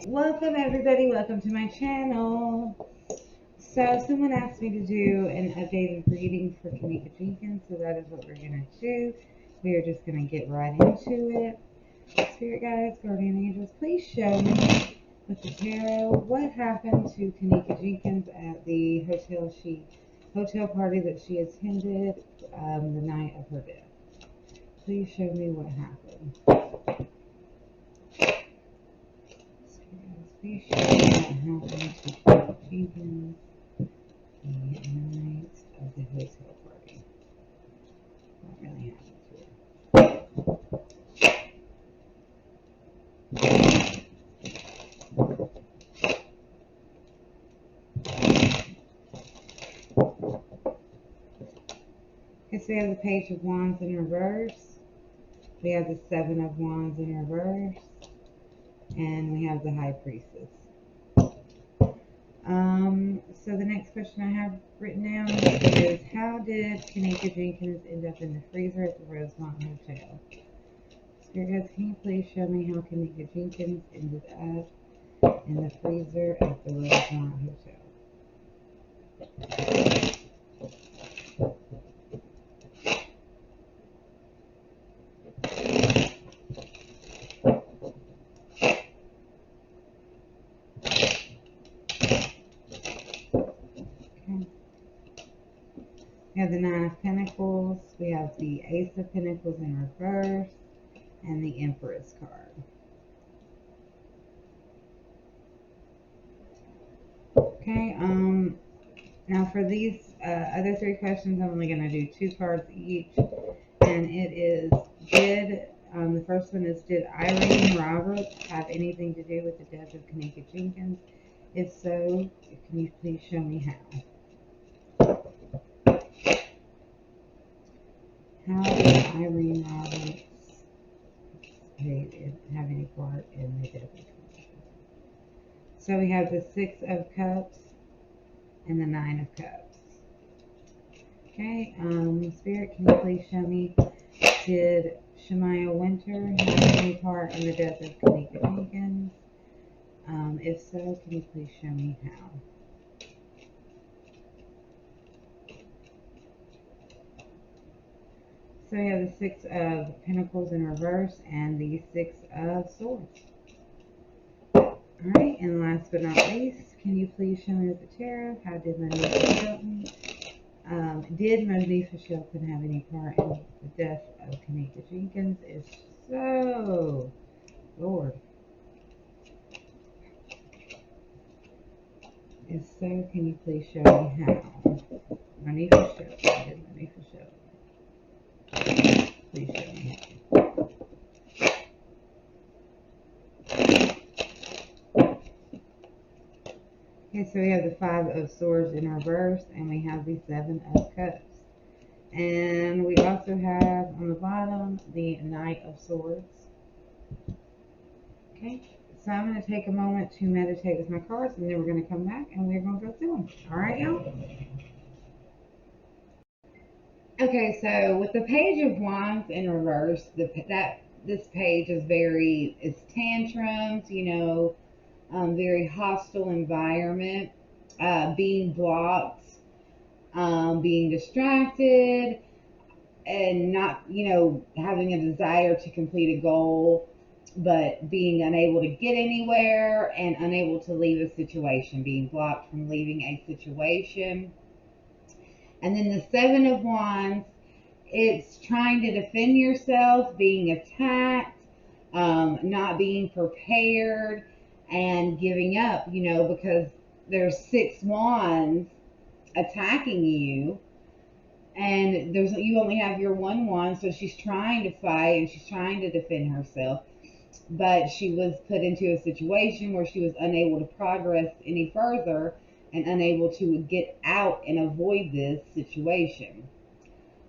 Welcome everybody, welcome to my channel. So someone asked me to do an updated reading for Kenneka Jenkins, so that is what we're going to do. We are just going to get right into it. Spirit guides, guardian angels, please show me with the tarot what happened to Kenneka Jenkins at the hotel party that she attended the night of her death. Please show me what happened. Please show me what happened to Kenneka Jenkins the night of the hotel party. What really happened to her? Okay, so we have the Page of Wands in reverse. We have the Seven of Wands in reverse. And we have the High Priestess. So the next question I have written down is, how did Kenneka Jenkins end up in the freezer at the Rosemont Hotel? Spirit guides, can you please show me how Kenneka Jenkins ended up in the freezer at the Rosemont Hotel? We have the Nine of Pentacles, we have the Ace of Pentacles in reverse, and the Empress card. Okay, now for these other three questions, I'm only going to do 2 cards each, and it is, the first one is, did Irene Roberts have anything to do with the death of Kenneka Jenkins? If so, can you please show me how? How did Irene Roberts have any part in the death of Kenneka? So we have the Six of Cups and the Nine of Cups. Okay, Spirit, can you please show me, did Shamaya Winter have any part in the death of Kenneka Jenkins? If so, can you please show me how? So we have the Six of Pentacles in reverse and the Six of Swords. Alright, and last but not least, can you please show me with the tarot, how did Monifah Shelton, did Monifah Shelton have any part in the death of Kenneka Jenkins? If so, Lord. If so, can you please show me how? Monifah Shelton, did Monifah Shelton? Please show me how. Okay, so we have the Five of Swords in reverse, and we have the Seven of Cups. And we also have on the bottom the Knight of Swords. Okay, so I'm going to take a moment to meditate with my cards, and then we're going to come back and we're going to go through them. Alright, y'all? Okay, so with the Page of Wands in reverse, this page is it's tantrums, very hostile environment, being blocked, being distracted, and not, having a desire to complete a goal, but being unable to get anywhere and unable to leave a situation, being blocked from leaving a situation. And then the Seven of Wands, it's trying to defend yourself, being attacked, not being prepared, and giving up, because there's 6 wands attacking you, and you only have your 1 wand, so she's trying to fight and she's trying to defend herself, but she was put into a situation where she was unable to progress any further and unable to get out and avoid this situation.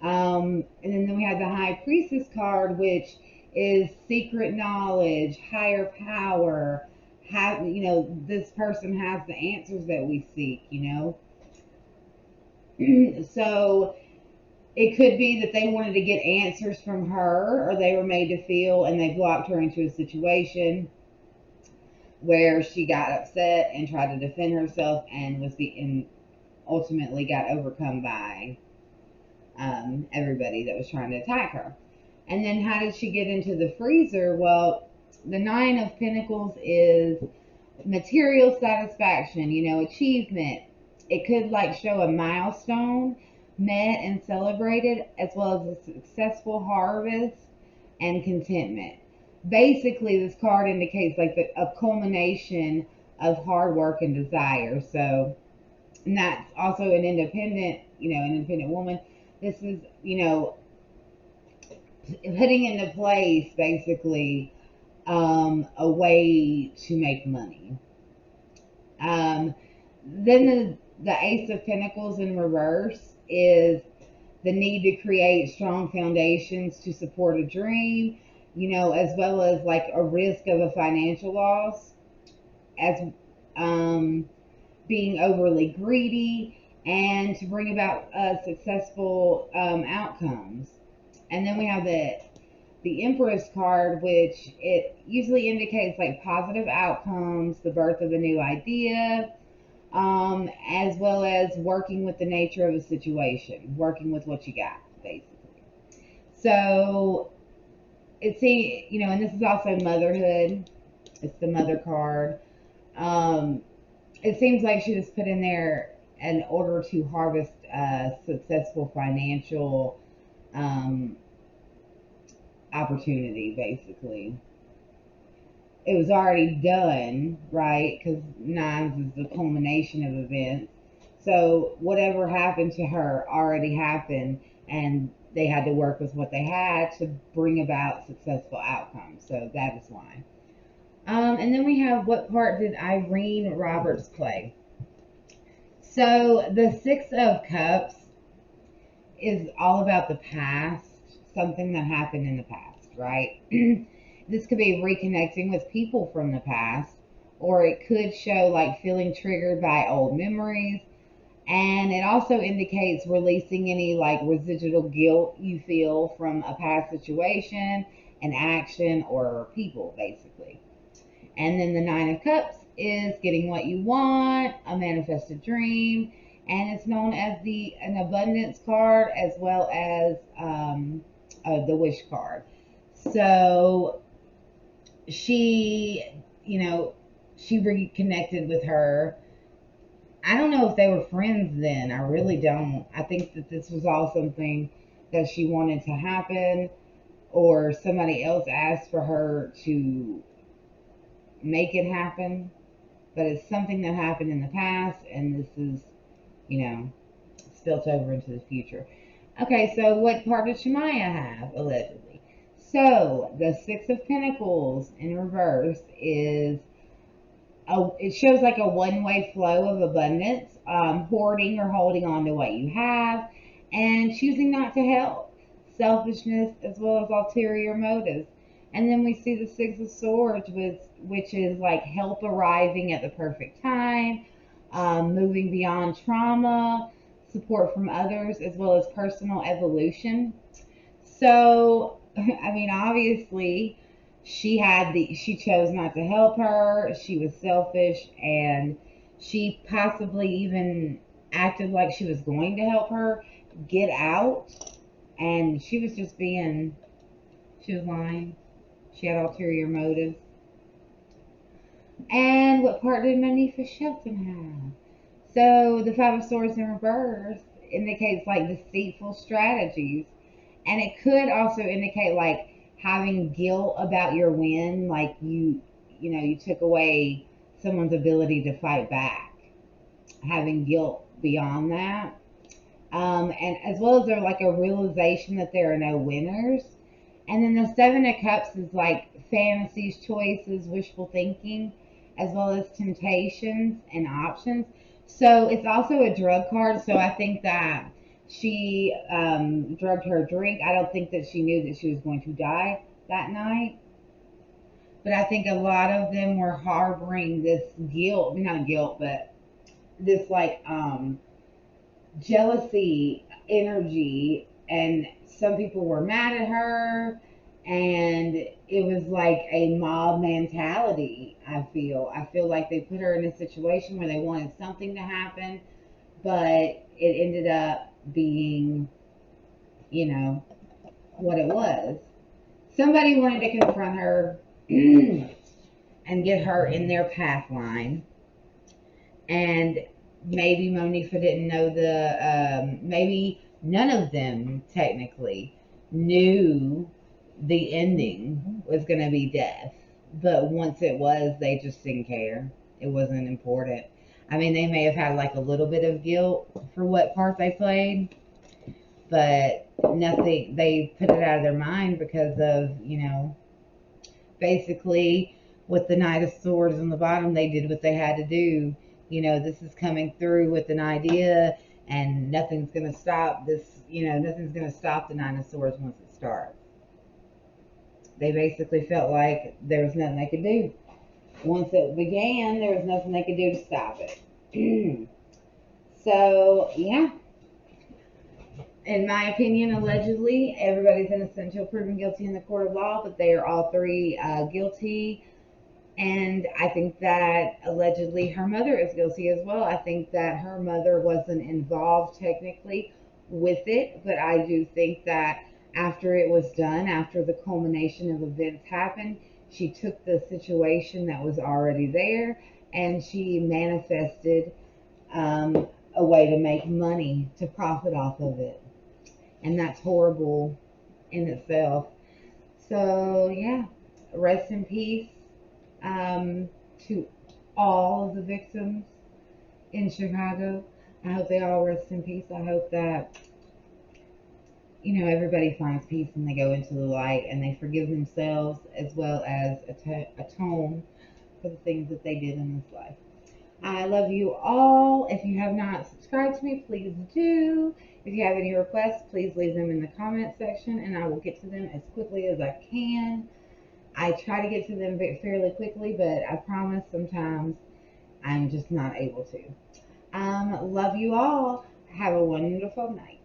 And then we have the High Priestess card, which is secret knowledge, higher power. This person has the answers that we seek, So it could be that they wanted to get answers from her, or they were made to feel, and they blocked her into a situation. where she got upset and tried to defend herself and and ultimately got overcome by everybody that was trying to attack her. And then how did she get into the freezer? Well, the Nine of Pentacles is material satisfaction, achievement. It could like show a milestone met and celebrated, as well as a successful harvest and contentment. Basically, this card indicates like a culmination of hard work and desire. So, and that's also an independent woman. This is, putting into place basically a way to make money. Then the Ace of Pentacles in reverse is the need to create strong foundations to support a dream, as well as like a risk of a financial loss, as being overly greedy, and to bring about successful outcomes. And then we have the Empress card, which it usually indicates like positive outcomes, the birth of a new idea, as well as working with the nature of a situation, working with what you got, basically. So it's and this is also motherhood. It's the mother card. It seems like she was put in there in order to harvest successful financial opportunity, basically. It was already done, right? Because nines is the culmination of events. So whatever happened to her already happened, and they had to work with what they had to bring about successful outcomes. So that is why. And then we have, what part did Irene Roberts play? So the Six of Cups is all about the past, something that happened in the past, right? This could be reconnecting with people from the past, or it could show like feeling triggered by old memories. And it also indicates releasing any like residual guilt you feel from a past situation, an action, or people, basically. And then the Nine of Cups is getting what you want, a manifested dream, and it's known as an abundance card, as well as the wish card. So she, she reconnected with her. I don't know if they were friends then. I really don't. I think that this was all something that she wanted to happen, or somebody else asked for her to make it happen. But it's something that happened in the past, and this is, spilt over into the future. Okay, so what part did Shamaya have, allegedly? So, the Six of Pentacles in reverse is, it shows like a one-way flow of abundance, hoarding or holding on to what you have, and choosing not to help. Selfishness, as well as ulterior motives. And then we see the Six of Swords, which is like help arriving at the perfect time, moving beyond trauma, support from others, as well as personal evolution. So, I mean, obviously, she chose not to help her. She was selfish, and she possibly even acted like she was going to help her get out, and she was she was lying. She had ulterior motives. And what part did Monifah Shelton have? So the Five of Swords in reverse indicates like deceitful strategies. And it could also indicate like having guilt about your win, like you took away someone's ability to fight back. Having guilt beyond that. And as well as there like a realization that there are no winners. And then the Seven of Cups is like fantasies, choices, wishful thinking, as well as temptations and options. So it's also a drug card. So I think that she drugged her drink. I don't think that she knew that she was going to die that night. But I think a lot of them were harboring this guilt, not guilt, but this like jealousy energy. And some people were mad at her, and it was like a mob mentality. I feel like they put her in a situation where they wanted something to happen, but it ended up being, you know, what it was. Somebody wanted to confront her and get her in their path line, and maybe Monifah didn't know maybe none of them technically knew the ending was going to be death. But once it was, they just didn't care. It wasn't important. I mean, they may have had like a little bit of guilt for what part they played, but nothing, they put it out of their mind because of, basically with the Knight of Swords on the bottom, they did what they had to do. This is coming through with an idea, and nothing's going to stop this. Nothing's going to stop the Nine of Swords once it starts. They basically felt like there was nothing they could do. Once it began, there was nothing they could do to stop it. So, yeah. In my opinion, allegedly, everybody's innocent until proven guilty in the court of law, but they are all three guilty. And I think that allegedly her mother is guilty as well. I think that her mother wasn't involved technically with it, but I do think that after it was done, after the culmination of events happened, she took the situation that was already there and she manifested a way to make money, to profit off of it. And that's horrible in itself. So, yeah, rest in peace to all of the victims in Chicago. I hope they all rest in peace. I hope that, everybody finds peace and they go into the light and they forgive themselves as well as atone for the things that they did in this life. I love you all. If you have not subscribed to me, please do. If you have any requests, please leave them in the comment section and I will get to them as quickly as I can. I try to get to them fairly quickly, but I promise sometimes I'm just not able to. Love you all. Have a wonderful night.